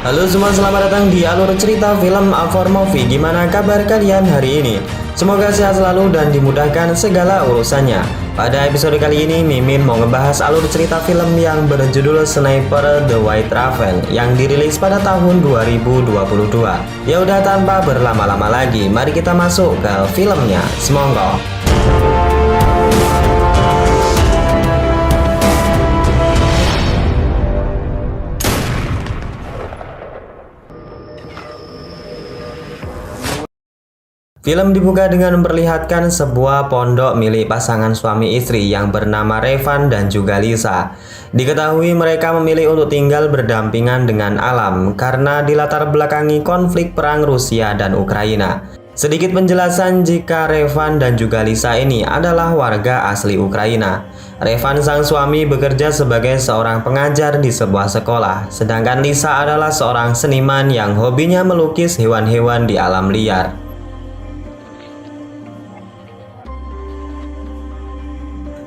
Halo semua, selamat datang di alur cerita film For Movie. Gimana kabar kalian hari ini? Semoga sehat selalu dan dimudahkan segala urusannya. Pada episode kali ini, Mimin mau ngebahas alur cerita film yang berjudul Sniper The White Raven yang dirilis pada tahun 2022. Ya udah, tanpa berlama-lama lagi, mari kita masuk ke filmnya. Semonggo. Film dibuka dengan memperlihatkan sebuah pondok milik pasangan suami istri yang bernama Revan dan juga Lisa. Diketahui mereka memilih untuk tinggal berdampingan dengan alam karena dilatar belakangi konflik perang Rusia dan Ukraina. Sedikit penjelasan jika Revan dan juga Lisa ini adalah warga asli Ukraina. Revan sang suami bekerja sebagai seorang pengajar di sebuah sekolah, sedangkan Lisa adalah seorang seniman yang hobinya melukis hewan-hewan di alam liar.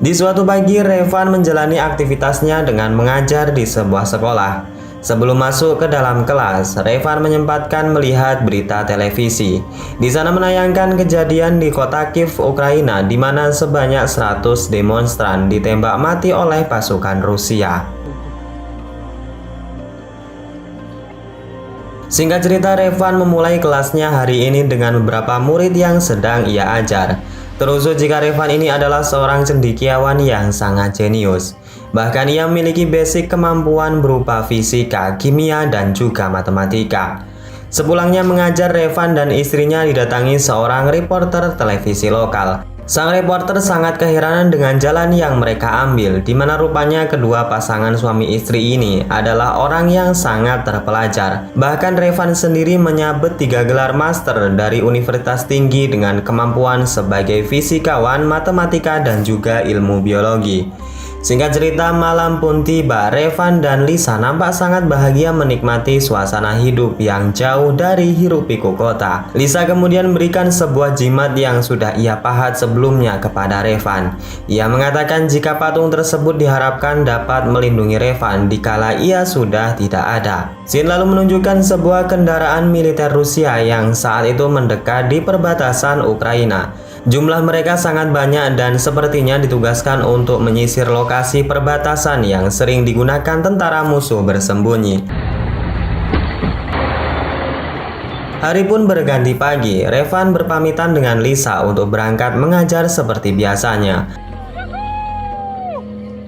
Di suatu pagi, Revan menjalani aktivitasnya dengan mengajar di sebuah sekolah. Sebelum masuk ke dalam kelas, Revan menyempatkan melihat berita televisi. Di sana menayangkan kejadian di kota Kiev, Ukraina, di mana sebanyak 100 demonstran ditembak mati oleh pasukan Rusia. Singkat cerita, Revan memulai kelasnya hari ini dengan beberapa murid yang sedang ia ajar. Terusuk jika Revan ini adalah seorang cendekiawan yang sangat jenius. Bahkan ia memiliki basic kemampuan berupa fisika, kimia, dan juga matematika. Sepulangnya mengajar, Revan dan istrinya didatangi seorang reporter televisi lokal. Sang reporter sangat keheranan dengan jalan yang mereka ambil, di mana rupanya kedua pasangan suami istri ini adalah orang yang sangat terpelajar. Bahkan Revan sendiri menyabet 3 gelar master dari universitas tinggi dengan kemampuan sebagai fisikawan, matematika, dan juga ilmu biologi. Singkat cerita, malam pun tiba. Revan dan Lisa nampak sangat bahagia menikmati suasana hidup yang jauh dari hiruk-pikuk kota. Lisa kemudian memberikan sebuah jimat yang sudah ia pahat sebelumnya kepada Revan. Ia mengatakan jika patung tersebut diharapkan dapat melindungi Revan dikala ia sudah tidak ada. Scene lalu menunjukkan sebuah kendaraan militer Rusia yang saat itu mendekat di perbatasan Ukraina. Jumlah mereka sangat banyak dan sepertinya ditugaskan untuk menyisir lokasi perbatasan yang sering digunakan tentara musuh bersembunyi. Hari pun berganti pagi. Revan berpamitan dengan Lisa untuk berangkat mengajar seperti biasanya.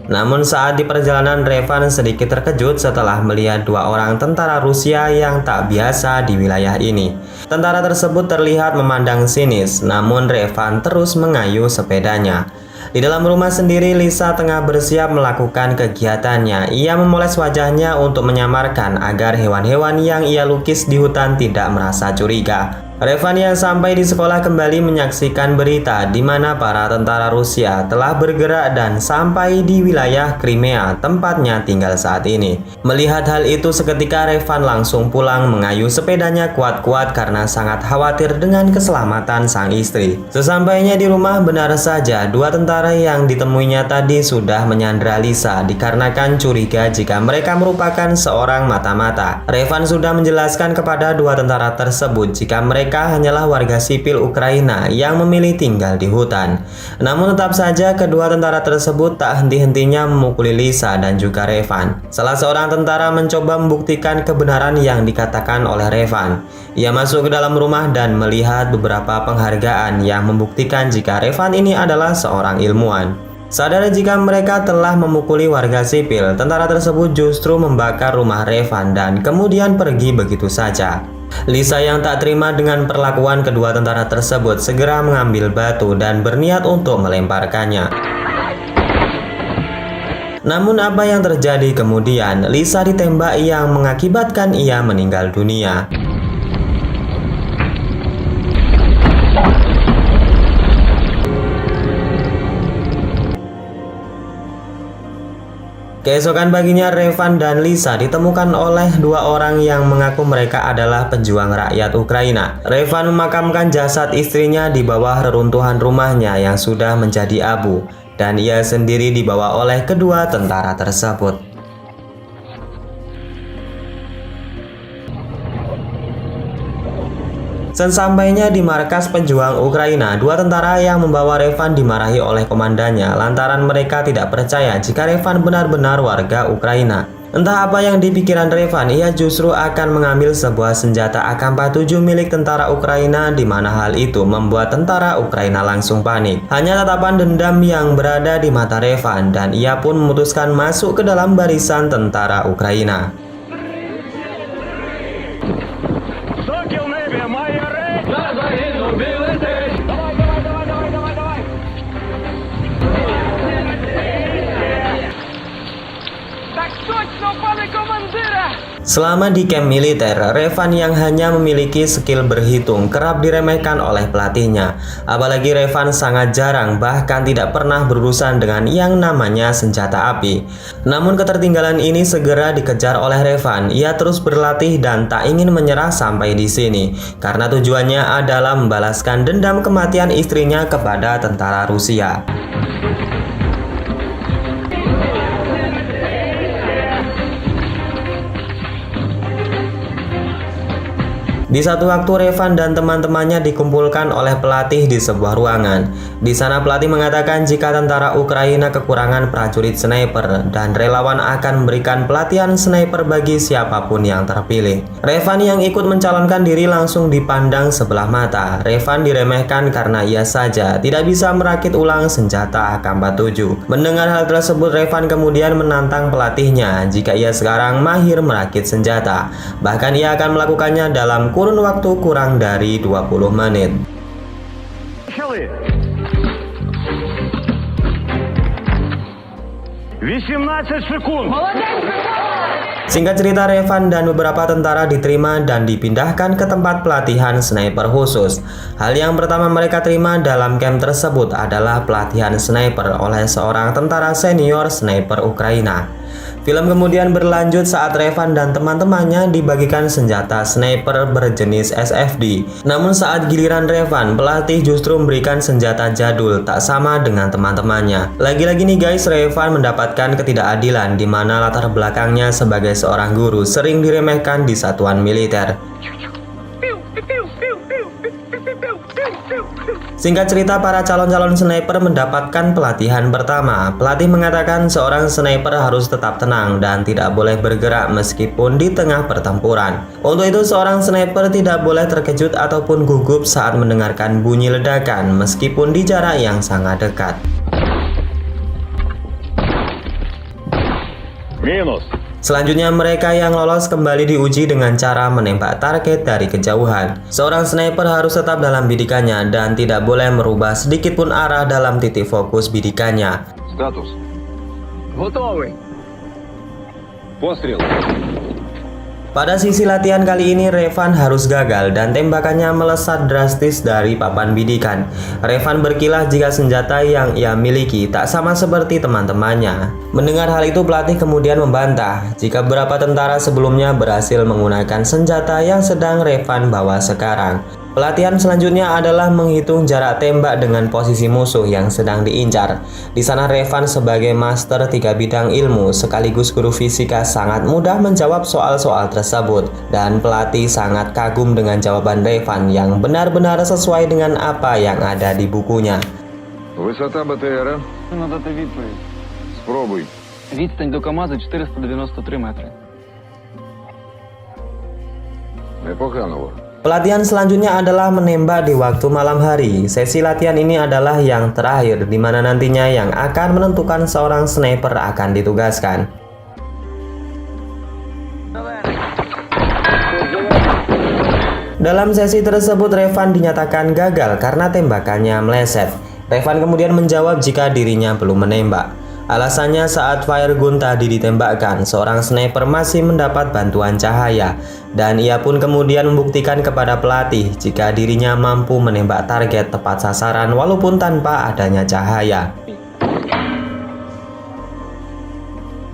Namun saat di perjalanan, Revan sedikit terkejut setelah melihat 2 orang tentara Rusia yang tak biasa di wilayah ini. Tentara tersebut terlihat memandang sinis, namun Revan terus mengayuh sepedanya. Di dalam rumah sendiri, Lisa tengah bersiap melakukan kegiatannya. Ia memoles wajahnya untuk menyamarkan agar hewan-hewan yang ia lukis di hutan tidak merasa curiga. Revan yang sampai di sekolah kembali menyaksikan berita di mana para tentara Rusia telah bergerak dan sampai di wilayah Crimea, tempatnya tinggal saat ini. Melihat hal itu, seketika Revan langsung pulang mengayuh sepedanya kuat-kuat karena sangat khawatir dengan keselamatan sang istri. Sesampainya di rumah, benar saja 2 tentara yang ditemuinya tadi sudah menyandra Lisa dikarenakan curiga jika mereka merupakan seorang mata-mata. Revan sudah menjelaskan kepada 2 tentara tersebut jika mereka hanyalah warga sipil Ukraina yang memilih tinggal di hutan. Namun tetap saja kedua tentara tersebut tak henti-hentinya memukuli Lisa dan juga Revan. Salah seorang tentara mencoba membuktikan kebenaran yang dikatakan oleh Revan. Ia masuk ke dalam rumah dan melihat beberapa penghargaan yang membuktikan jika Revan ini adalah seorang ilmuwan. Sadar jika mereka telah memukuli warga sipil, tentara tersebut justru membakar rumah Revan dan kemudian pergi begitu saja. Lisa yang tak terima dengan perlakuan kedua tentara tersebut segera mengambil batu dan berniat untuk melemparkannya. Namun apa yang terjadi kemudian? Lisa ditembak yang mengakibatkan ia meninggal dunia. Keesokan paginya, Revan dan Lisa ditemukan oleh 2 orang yang mengaku mereka adalah pejuang rakyat Ukraina. Revan memakamkan jasad istrinya di bawah reruntuhan rumahnya yang sudah menjadi abu, dan ia sendiri dibawa oleh kedua tentara tersebut. Sesampainya di markas pejuang Ukraina, dua tentara yang membawa Revan dimarahi oleh komandannya lantaran mereka tidak percaya jika Revan benar-benar warga Ukraina. Entah apa yang dipikiran Revan, ia justru akan mengambil sebuah senjata AK-47 milik tentara Ukraina, di mana hal itu membuat tentara Ukraina langsung panik. Hanya tatapan dendam yang berada di mata Revan, dan ia pun memutuskan masuk ke dalam barisan tentara Ukraina. Selama di camp militer, Revan yang hanya memiliki skill berhitung kerap diremehkan oleh pelatihnya. Apalagi Revan sangat jarang, bahkan tidak pernah berurusan dengan yang namanya senjata api. Namun ketertinggalan ini segera dikejar oleh Revan. Ia terus berlatih dan tak ingin menyerah sampai di sini, karena tujuannya adalah membalaskan dendam kematian istrinya kepada tentara Rusia. Di satu waktu Revan dan teman-temannya dikumpulkan oleh pelatih di sebuah ruangan. Di sana pelatih mengatakan jika tentara Ukraina kekurangan prajurit sniper dan relawan akan memberikan pelatihan sniper bagi siapapun yang terpilih. Revan yang ikut mencalonkan diri langsung dipandang sebelah mata. Revan diremehkan karena ia saja tidak bisa merakit ulang senjata AK-47. Mendengar hal tersebut, Revan kemudian menantang pelatihnya jika ia sekarang mahir merakit senjata. Bahkan ia akan melakukannya dalam kurun waktu kurang dari 20 menit. Singkat cerita, Revan dan beberapa tentara diterima dan dipindahkan ke tempat pelatihan sniper khusus. Hal yang pertama mereka terima dalam camp tersebut adalah pelatihan sniper oleh seorang tentara senior sniper Ukraina. Film kemudian berlanjut saat Revan dan teman-temannya dibagikan senjata sniper berjenis SFD. Namun saat giliran Revan, pelatih justru memberikan senjata jadul tak sama dengan teman-temannya. Lagi-lagi nih guys, Revan mendapatkan ketidakadilan di mana latar belakangnya sebagai seorang guru sering diremehkan di satuan militer. Singkat cerita, para calon-calon sniper mendapatkan pelatihan pertama. Pelatih mengatakan seorang sniper harus tetap tenang dan tidak boleh bergerak meskipun di tengah pertempuran. Untuk itu, seorang sniper tidak boleh terkejut ataupun gugup saat mendengarkan bunyi ledakan meskipun di jarak yang sangat dekat. Selanjutnya, mereka yang lolos kembali diuji dengan cara menembak target dari kejauhan. Seorang sniper harus tetap dalam bidikannya dan tidak boleh merubah sedikit pun arah dalam titik fokus bidikannya. Status. Готовый. Пострел. Pada sisi latihan kali ini, Revan harus gagal dan tembakannya melesat drastis dari papan bidikan. Revan berkilah jika senjata yang ia miliki tak sama seperti teman-temannya. Mendengar hal itu, pelatih kemudian membantah jika beberapa tentara sebelumnya berhasil menggunakan senjata yang sedang Revan bawa sekarang. Pelatihan selanjutnya adalah menghitung jarak tembak dengan posisi musuh yang sedang diincar. Di sana Revan sebagai master 3 bidang ilmu sekaligus guru fisika sangat mudah menjawab soal-soal tersebut, dan pelatih sangat kagum dengan jawaban Revan yang benar-benar sesuai dengan apa yang ada di bukunya. Высота БТРа. Надати відповідь. Спробуй. Відстань до КАМАЗу 493 метри. Непогано. Pelatihan selanjutnya adalah menembak di waktu malam hari. Sesi latihan ini adalah yang terakhir, di mana nantinya yang akan menentukan seorang sniper akan ditugaskan. Dalam sesi tersebut, Revan dinyatakan gagal karena tembakannya meleset. Revan kemudian menjawab jika dirinya belum menembak. Alasannya saat fire gun tadi ditembakkan, seorang sniper masih mendapat bantuan cahaya, dan ia pun kemudian membuktikan kepada pelatih jika dirinya mampu menembak target tepat sasaran walaupun tanpa adanya cahaya.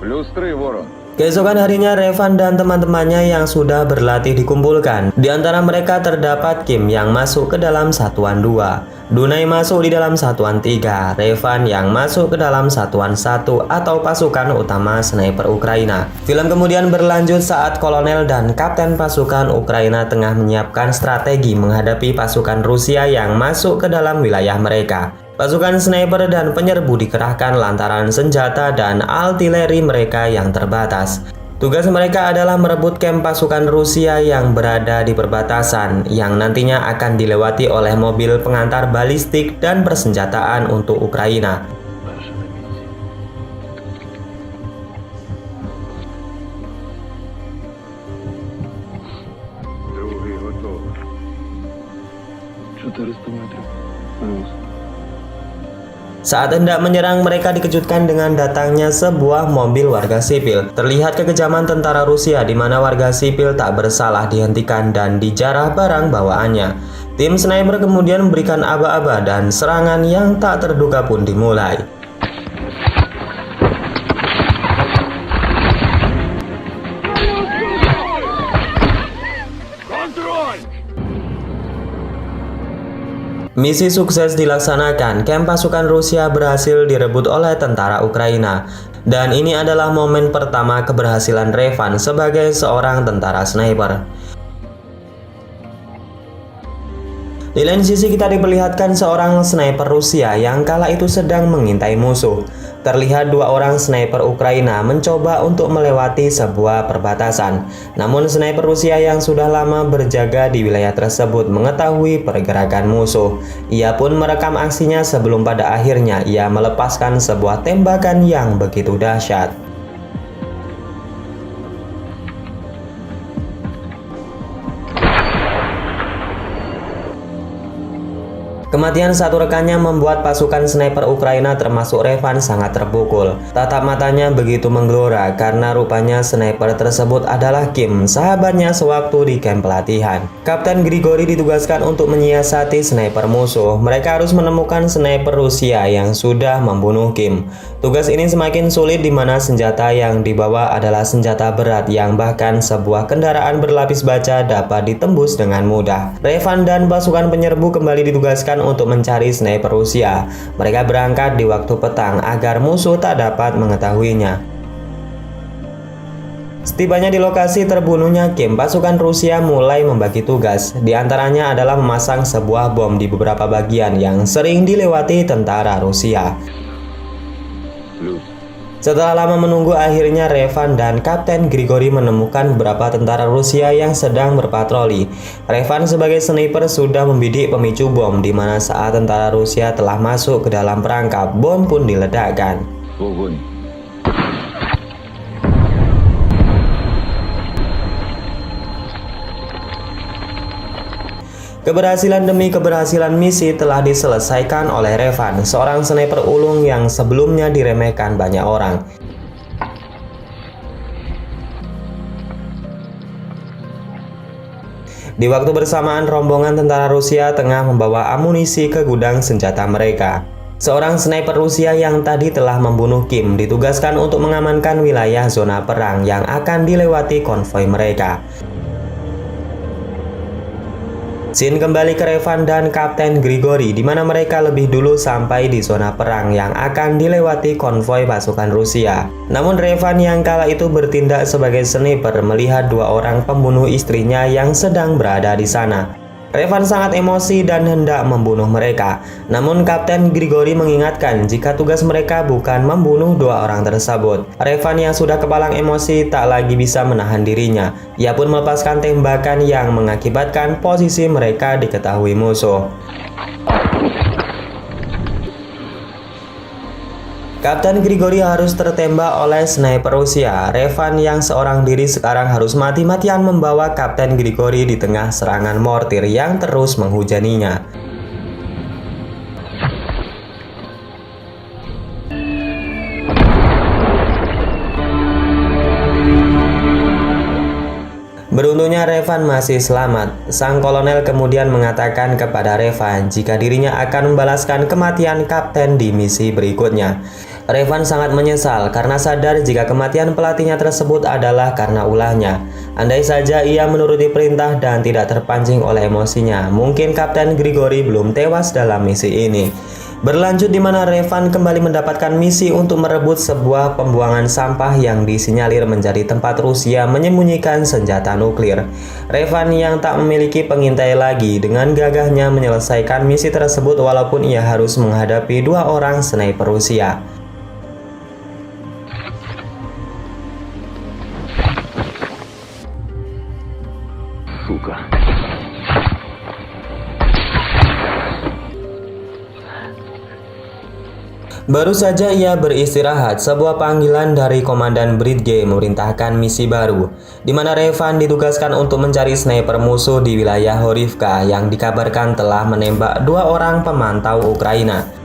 +3, Ворон. Keesokan harinya, Revan dan teman-temannya yang sudah berlatih dikumpulkan. Di antara mereka terdapat Kim yang masuk ke dalam satuan 2, Dunay masuk di dalam satuan 3, Revan yang masuk ke dalam satuan 1 atau pasukan utama sniper Ukraina. Film kemudian berlanjut saat kolonel dan kapten pasukan Ukraina tengah menyiapkan strategi menghadapi pasukan Rusia yang masuk ke dalam wilayah mereka. Pasukan sniper dan penyerbu dikerahkan lantaran senjata dan artileri mereka yang terbatas. Tugas mereka adalah merebut kamp pasukan Rusia yang berada di perbatasan, yang nantinya akan dilewati oleh mobil pengantar balistik dan persenjataan untuk Ukraina. Другий готовий. 400 метрів. Плюс. Saat hendak menyerang, mereka dikejutkan dengan datangnya sebuah mobil warga sipil. Terlihat kekejaman tentara Rusia di mana warga sipil tak bersalah dihentikan dan dijarah barang bawaannya. Tim sniper kemudian memberikan aba-aba dan serangan yang tak terduga pun dimulai. Misi sukses dilaksanakan, kamp pasukan Rusia berhasil direbut oleh tentara Ukraina. Dan ini adalah momen pertama keberhasilan Revan sebagai seorang tentara sniper. Di lain sisi kita diperlihatkan seorang sniper Rusia yang kala itu sedang mengintai musuh. Terlihat dua orang sniper Ukraina mencoba untuk melewati sebuah perbatasan. Namun sniper Rusia yang sudah lama berjaga di wilayah tersebut mengetahui pergerakan musuh. Ia pun merekam aksinya sebelum pada akhirnya ia melepaskan sebuah tembakan yang begitu dahsyat. Kematian satu rekannya membuat pasukan sniper Ukraina termasuk Revan sangat terpukul. Tatap matanya begitu menggelora karena rupanya sniper tersebut adalah Kim, sahabatnya sewaktu di kamp pelatihan. Kapten Grigori ditugaskan untuk menyiasati sniper musuh. Mereka harus menemukan sniper Rusia yang sudah membunuh Kim. Tugas ini semakin sulit di mana senjata yang dibawa adalah senjata berat yang bahkan sebuah kendaraan berlapis baja dapat ditembus dengan mudah. Revan dan pasukan penyerbu kembali ditugaskan untuk mencari sniper Rusia. Mereka berangkat di waktu petang agar musuh tak dapat mengetahuinya. Setibanya di lokasi terbunuhnya Kim, pasukan Rusia mulai membagi tugas. Di antaranya adalah memasang sebuah bom di beberapa bagian yang sering dilewati tentara Rusia. Плюс. Setelah lama menunggu, akhirnya Revan dan Kapten Grigori menemukan beberapa tentara Rusia yang sedang berpatroli. Revan sebagai sniper sudah membidik pemicu bom, di mana saat tentara Rusia telah masuk ke dalam perangkap, bom pun diledakkan. Вогонь. Keberhasilan demi keberhasilan misi telah diselesaikan oleh Revan, seorang sniper ulung yang sebelumnya diremehkan banyak orang. Di waktu bersamaan, rombongan tentara Rusia tengah membawa amunisi ke gudang senjata mereka. Seorang sniper Rusia yang tadi telah membunuh Kim ditugaskan untuk mengamankan wilayah zona perang yang akan dilewati konvoi mereka. Scene kembali ke Revan dan Kapten Grigori, di mana mereka lebih dulu sampai di zona perang yang akan dilewati konvoi pasukan Rusia. Namun Revan yang kala itu bertindak sebagai sniper melihat dua orang pembunuh istrinya yang sedang berada di sana. Revan sangat emosi dan hendak membunuh mereka. Namun Kapten Grigori mengingatkan jika tugas mereka bukan membunuh dua orang tersebut. Revan yang sudah kepalang emosi tak lagi bisa menahan dirinya. Ia pun melepaskan tembakan yang mengakibatkan posisi mereka diketahui musuh. Kapten Grigori harus tertembak oleh sniper Rusia. Revan yang seorang diri sekarang harus mati-matian membawa Kapten Grigori di tengah serangan mortir yang terus menghujaninya. Beruntungnya Revan masih selamat. Sang kolonel kemudian mengatakan kepada Revan jika dirinya akan membalaskan kematian kapten di misi berikutnya. Revan sangat menyesal karena sadar jika kematian pelatihnya tersebut adalah karena ulahnya. Andai saja ia menuruti perintah dan tidak terpancing oleh emosinya, mungkin Kapten Grigori belum tewas dalam misi ini. Berlanjut di mana Revan kembali mendapatkan misi untuk merebut sebuah pembuangan sampah yang disinyalir menjadi tempat Rusia menyembunyikan senjata nuklir. Revan yang tak memiliki pengintai lagi dengan gagahnya menyelesaikan misi tersebut walaupun ia harus menghadapi 2 orang sniper Rusia. Сука. Baru saja ia beristirahat, sebuah panggilan dari Komandan Bridge memerintahkan misi baru, di mana Revan ditugaskan untuk mencari sniper musuh di wilayah Horivka yang dikabarkan telah menembak 2 orang pemantau Ukraina.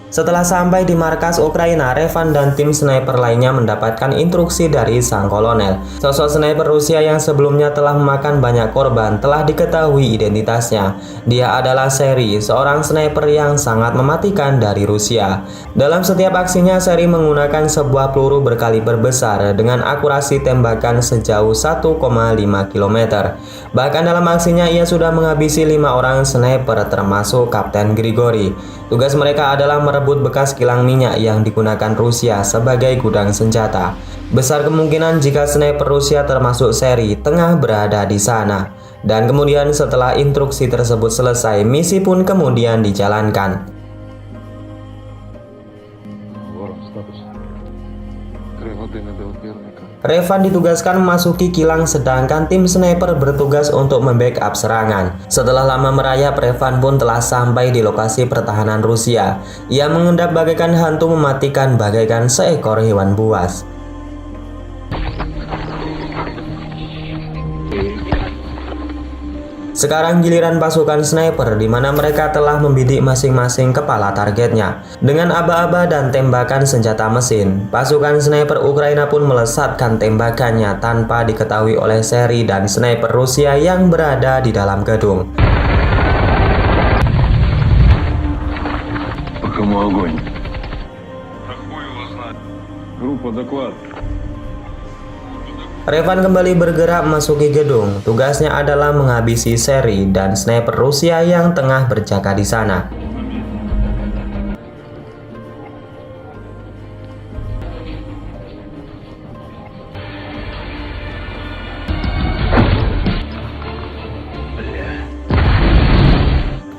Setelah sampai di markas Ukraina, Revan dan tim sniper lainnya mendapatkan instruksi dari sang kolonel. Sosok sniper Rusia yang sebelumnya telah memakan banyak korban telah diketahui identitasnya. Dia adalah Seri, seorang sniper yang sangat mematikan dari Rusia. Dalam setiap aksinya, Seri menggunakan sebuah peluru berkaliber besar dengan akurasi tembakan sejauh 1,5 km. Bahkan dalam aksinya ia sudah menghabisi 5 orang sniper termasuk Kapten Grigori. Tugas mereka adalah merebut bekas kilang minyak yang digunakan Rusia sebagai gudang senjata. Besar kemungkinan jika sniper Rusia termasuk Seri tengah berada di sana. Dan kemudian setelah instruksi tersebut selesai, misi pun kemudian dijalankan. Revan ditugaskan memasuki kilang sedangkan tim sniper bertugas untuk membackup serangan. Setelah lama merayap, Revan pun telah sampai di lokasi pertahanan Rusia. Ia mengendap bagaikan hantu mematikan bagaikan seekor hewan buas. Sekarang giliran pasukan sniper di mana mereka telah membidik masing-masing kepala targetnya. Dengan aba-aba dan tembakan senjata mesin, pasukan sniper Ukraina pun melesatkan tembakannya tanpa diketahui oleh Seri dan sniper Rusia yang berada di dalam gedung. По кому огонь? Группа, доклад. Revan kembali bergerak memasuki gedung. Tugasnya adalah menghabisi Seri dan sniper Rusia yang tengah berjaga di sana.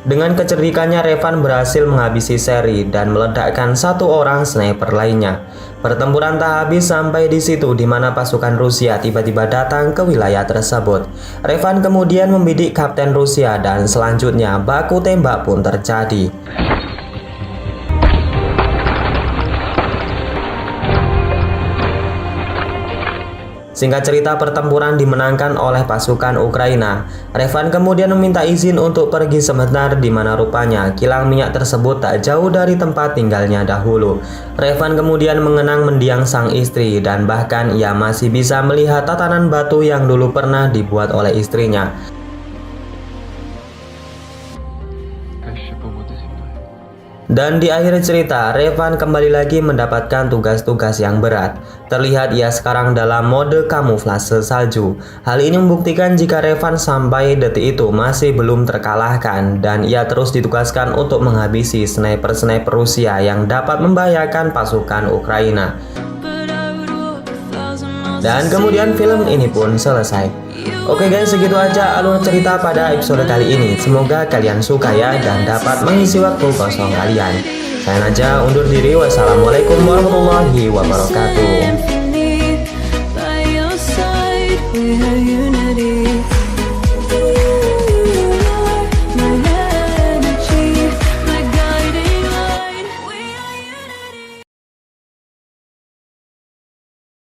Dengan kecerdikannya, Revan berhasil menghabisi Seri dan meledakkan 1 orang sniper lainnya. Pertempuran tak habis sampai di situ di mana pasukan Rusia tiba-tiba datang ke wilayah tersebut. Revan kemudian membidik Kapten Rusia dan selanjutnya baku tembak pun terjadi. Singkat cerita, pertempuran dimenangkan oleh pasukan Ukraina. Revan kemudian meminta izin untuk pergi sebentar di mana rupanya kilang minyak tersebut tak jauh dari tempat tinggalnya dahulu. Revan kemudian mengenang mendiang sang istri dan bahkan ia masih bisa melihat tatanan batu yang dulu pernah dibuat oleh istrinya. Dan di akhir cerita, Revan kembali lagi mendapatkan tugas-tugas yang berat. Terlihat ia sekarang dalam mode kamuflase salju. Hal ini membuktikan jika Revan sampai detik itu masih belum terkalahkan dan ia terus ditugaskan untuk menghabisi sniper-sniper Rusia yang dapat membahayakan pasukan Ukraina. Dan kemudian film ini pun selesai. Oke guys, segitu aja alur cerita pada episode kali ini. Semoga kalian suka ya dan dapat mengisi waktu kosong kalian. Saya Najah undur diri. Wassalamualaikum warahmatullahi wabarakatuh.